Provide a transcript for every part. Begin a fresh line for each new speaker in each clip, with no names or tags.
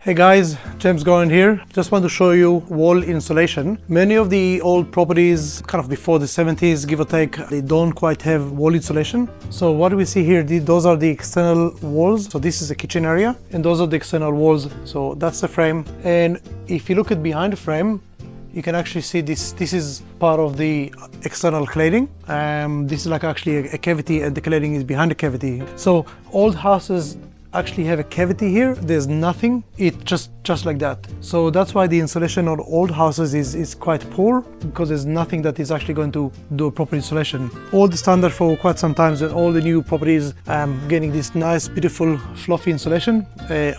Hey guys, James Goren here. Just want to show you wall insulation. Many of the old properties, kind of before the 70s, give or take, they don't quite have wall insulation. So what we see here, those are the external walls. So this is the kitchen area, and those are the external walls. So that's the frame. And if you look at behind the frame, you can actually see this is part of the external cladding. This is like actually a cavity, and the cladding is behind the cavity. So old houses actually have a cavity here. There's nothing, it's just like that. So that's why the insulation on old houses is quite poor, because there's nothing that is actually going to do a proper insulation. All the standard for quite some time, and all the new properties getting this nice, beautiful, fluffy insulation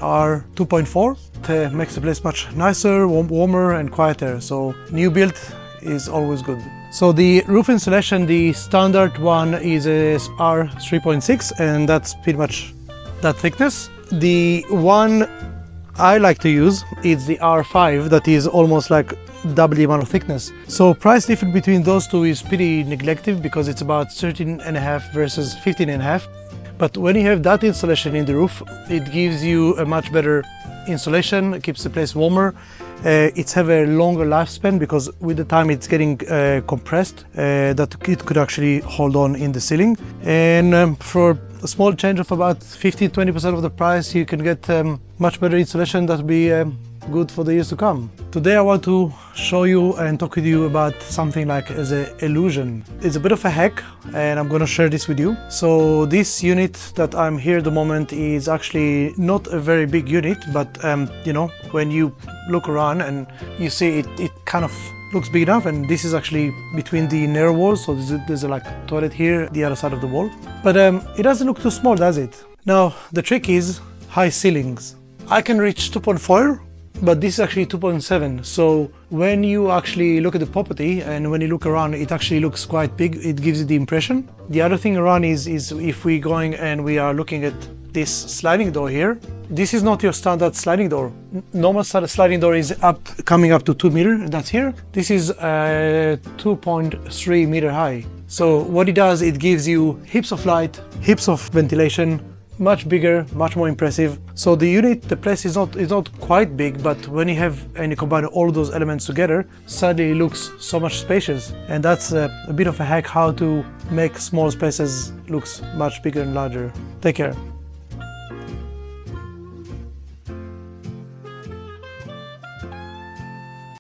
are 2.4. It makes the place much nicer, warmer and quieter. So new build is always good. So the roof insulation, the standard one is a R3.6, and that's pretty much that thickness. The one I like to use is the R5, that is almost like double the amount of thickness. So price difference between those two is pretty neglective, because it's about 13.5 versus 15.5. But when you have that insulation in the roof, it gives you a much better insulation. It keeps the place warmer. It's have a longer lifespan, because with the time it's getting compressed, that it could actually hold on in the ceiling. And for a small change of about 15-20% of the price, you can get much better insulation that will be good for the years to come. Today I want to show you and talk with you about something like as an illusion. It's a bit of a hack, and I'm going to share this with you. So this unit that I'm here at the moment is actually not a very big unit, but you know, when you look around and you see it kind of looks big enough. And this is actually between the narrow walls, so there's a like toilet here, the other side of the wall. But it doesn't look too small, does it? Now the trick is high ceilings. I can reach 2.4, but this is actually 2.7. So when you actually look at the property and when you look around, it actually looks quite big. It gives you the impression. The other thing around is if we're going and we are looking at this sliding door here, this is not your standard sliding door. Normal sliding door is coming up to 2 meters. That's here. This is 2.3 meter high. So what it does, it gives you heaps of light, heaps of ventilation, much bigger, much more impressive. So the unit, the place is not quite big, but when you have and you combine all of those elements together, suddenly it looks so much spacious. And that's a bit of a hack how to make small spaces looks much bigger and larger. Take care.